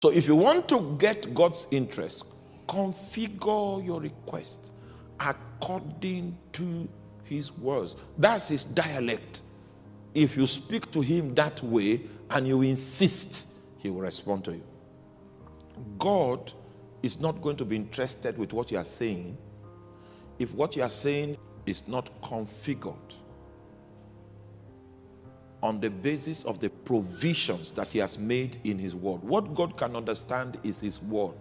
So if you want to get God's interest, configure your request according to his words. That's his dialect. If you speak to him that way and you insist, he will respond to you. God is not going to be interested with what you are saying if what you are saying is not configured on the basis of the provisions that he has made in his word. What God can understand is his word.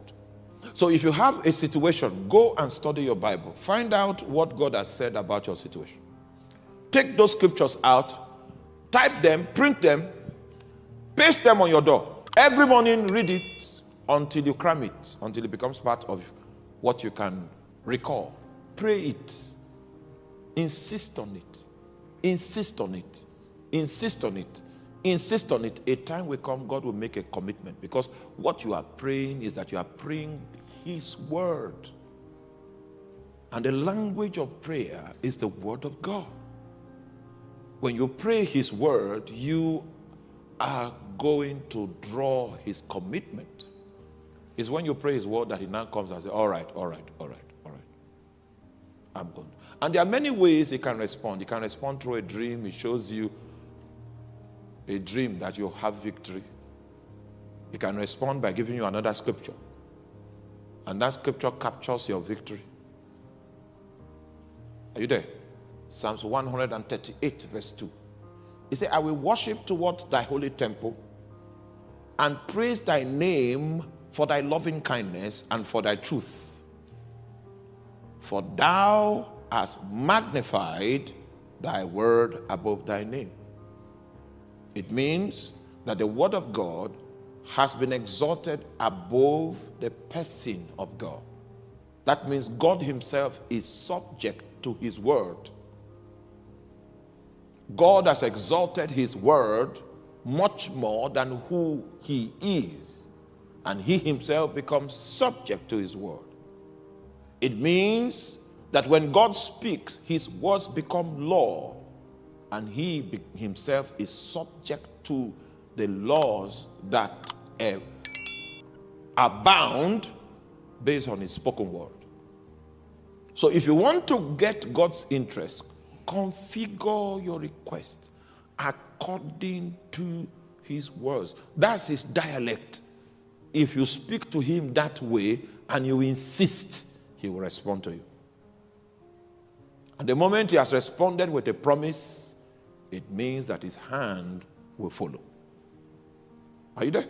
So if you have a situation, go and study your Bible. Find out what God has said about your situation. Take those scriptures out, type them, print them, paste them on your door. Every morning read it until you cram it, until it becomes part of what you can recall. Pray it. Insist on it. Insist on it. Insist on it. Insist on it. A time will come, God will make a commitment, because what you are praying is that you are praying his word. And the language of prayer is the word of God. When you pray his word, you are going to draw his commitment. It's when you pray his word that he now comes and says, all right, I'm going. And there are many ways he can respond. He can respond through a dream. He shows you a dream that you have victory. He can respond by giving you another scripture, and that scripture captures your victory. Are you there? Psalms 138 verse 2. He said, I will worship towards thy holy temple and praise thy name for thy loving kindness and for thy truth. For thou hast magnified thy word above thy name. It means that the word of God has been exalted above the person of God. That means God himself is subject to his word. God has exalted his word much more than who he is, and he himself becomes subject to his word. It means that when God speaks, his words become law, and he himself is subject to the laws that are bound based on his spoken word. So if you want to get God's interest, configure your request according to his words. That's his dialect. If you speak to him that way and you insist, he will respond to you. And the moment he has responded with a promise, it means that his hand will follow. Are you there?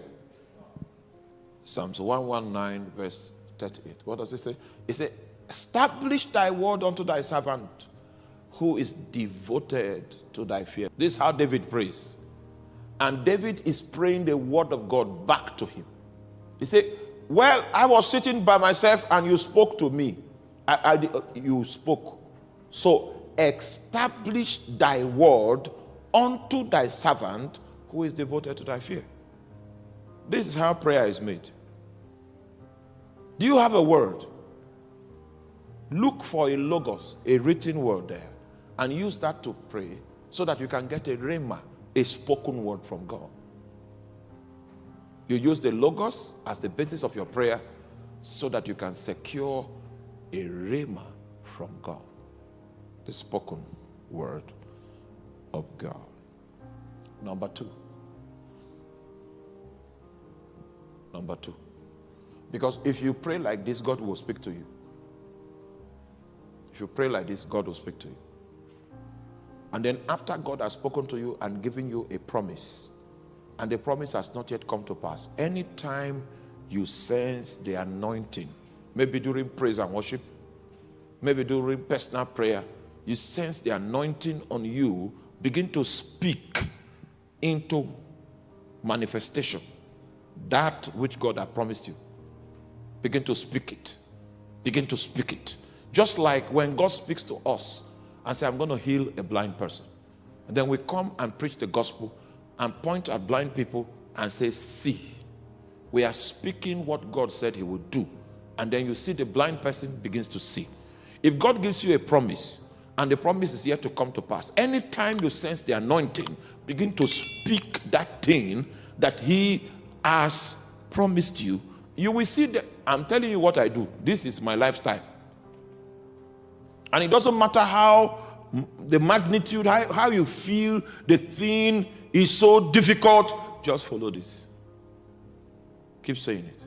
Psalms 119 verse 38. What does it say? It says, establish thy word unto thy servant who is devoted to thy fear. This is how David prays. And David is praying the word of God back to him. He said, well, I was sitting by myself and you spoke to me. You spoke. So establish thy word unto thy servant who is devoted to thy fear. This is how prayer is made. Do you have a word? Look for a logos, a written word there, and use that to pray so that you can get a Rhema, a spoken word from God. You use the logos as the basis of your prayer so that you can secure a Rhema from God, the spoken word of God. Number two. Because if you pray like this, God will speak to you. If you pray like this, God will speak to you. And then after God has spoken to you and given you a promise, and the promise has not yet come to pass, anytime you sense the anointing, maybe during praise and worship, maybe during personal prayer, you sense the anointing on you, begin to speak into manifestation that which God had promised you. Begin to speak it. Begin to speak it. Just like when God speaks to us and say, I'm going to heal a blind person. And then we come and preach the gospel and point at blind people and say, see. We are speaking what God said he would do. And then you see the blind person begins to see. If God gives you a promise and the promise is yet to come to pass, anytime you sense the anointing, begin to speak that thing that he has promised you, you will see that I'm telling you what I do. This is my lifestyle. And it doesn't matter how the magnitude, how you feel the thing is so difficult, just follow this. Keep saying it.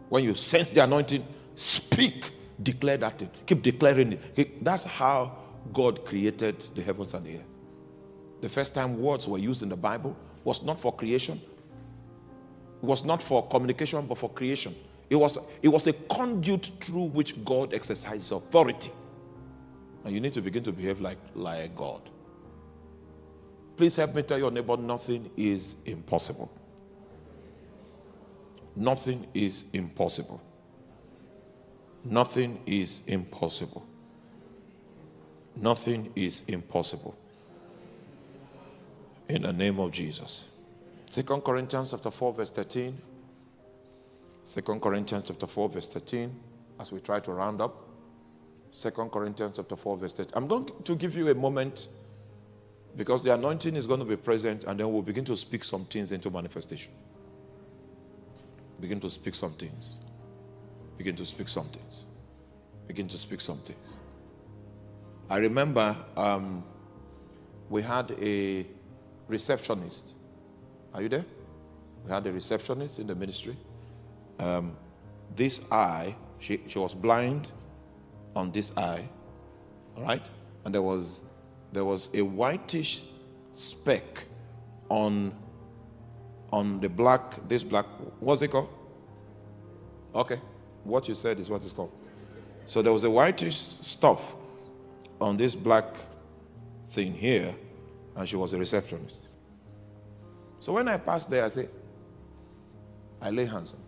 When you sense the anointing, speak, declare that thing. Keep declaring it. That's how God created the heavens and the earth. The first time words were used in the Bible was not for creation. It was not for communication, but for creation. It was a conduit through which God exercises authority. And you need to begin to behave like God. Please help me tell your neighbor, nothing is impossible. Nothing is impossible. Nothing is impossible. Nothing is impossible. In the name of Jesus. 2 Corinthians chapter 4 verse 13. 2 Corinthians chapter 4 verse 13. As we try to round up. 2 Corinthians chapter 4 verse 13. I'm going to give you a moment because the anointing is going to be present, and then we'll begin to speak some things into manifestation. Begin to speak some things. Begin to speak some things. Begin to speak some things. I remember we had a receptionist. Are you there? We had a receptionist in the ministry. This eye, she was blind on this eye, all right? And there was a whitish speck on the black, this black, what's it called? Okay, what you said is what it's called. So there was a whitish stuff on this black thing here, and she was a receptionist. So when I passed there, I lay hands on her.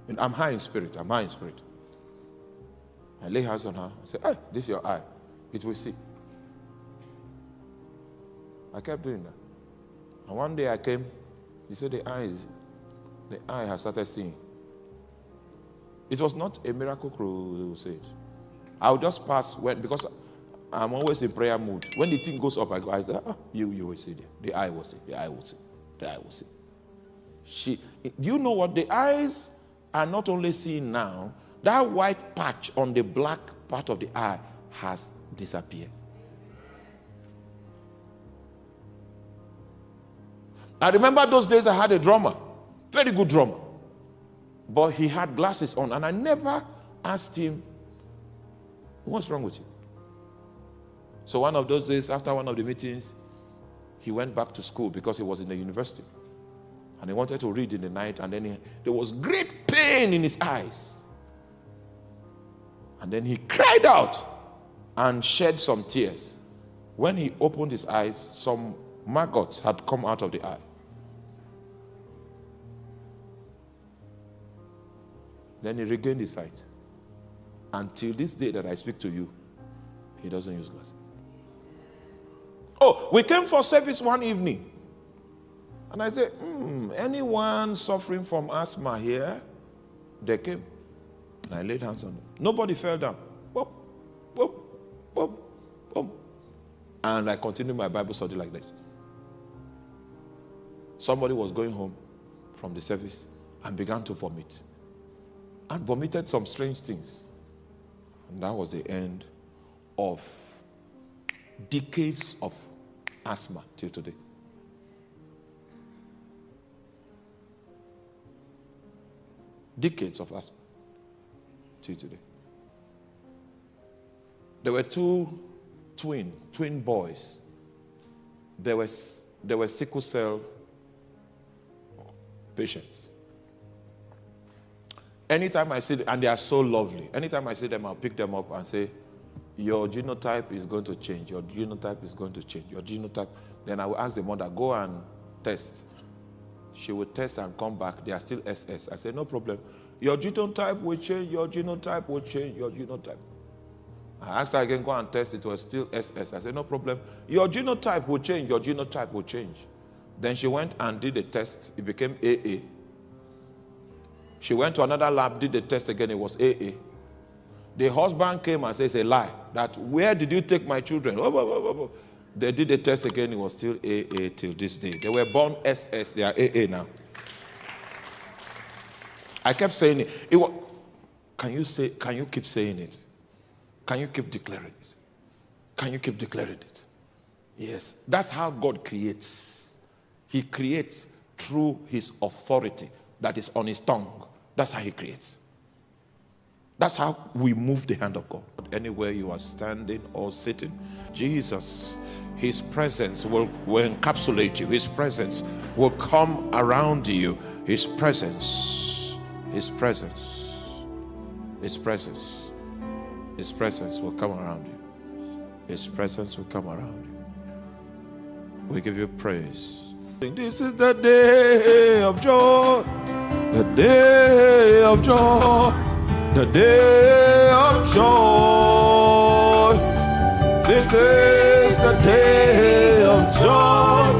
And I'm high in spirit. I lay hands on her. I say, hey, this is your eye. It will see. I kept doing that. And one day I came, he said the eye has started seeing. It was not a miracle crusade. I'll just pass because I'm always in prayer mood. When the thing goes up, I say, you will see there. The eye will see. The eye will see. The eye will see. Do you know what? The eyes are not only seeing now, that white patch on the black part of the eye has disappeared. I remember those days I had a drummer, very good drummer, but he had glasses on, and I never asked him, what's wrong with you? So one of those days, after one of the meetings, he went back to school because he was in the university, and he wanted to read in the night, and then there was great pain in his eyes. And then he cried out and shed some tears. When he opened his eyes, some maggots had come out of the eye. Then he regained his sight. Until this day that I speak to you, he doesn't use glasses. Oh, we came for service one evening. And I said, anyone suffering from asthma here? They came. And I laid hands on them. Nobody fell down. Boom, boom, boom, boom. And I continued my Bible study like that. Somebody was going home from the service and began to vomit. And vomited some strange things. And that was the end of decades of asthma till today. Decades of asthma till today. There were two twin boys. They were sickle cell patients. Anytime I see them, and they are so lovely, anytime I see them, I'll pick them up and say, your genotype is going to change, your genotype is going to change, your genotype. Then I will ask the mother, go and test. She will test and come back, they are still SS. I say, no problem. Your genotype will change, your genotype will change, your genotype. I asked her again, go and test, it was still SS. I said, no problem. Your genotype will change, your genotype will change. Then she went and did the test, it became AA. She went to another lab, did the test again, it was AA. The husband came and said, it's a lie, that where did you take my children? They did the test again, it was still AA till this day. They were born SS, they are AA now. I kept saying it. Can you keep saying it? Can you keep declaring it? Can you keep declaring it? Yes, that's how God creates. He creates through his authority that is on his tongue. That's how he creates. That's how we move the hand of God. Anywhere you are standing or sitting, Jesus, his presence will encapsulate you. His presence will come around you. His presence, his presence, his presence, his presence will come around you. His presence will come around you. We give you praise. This is the day of joy, the day of joy, the day of joy. This is the day of joy,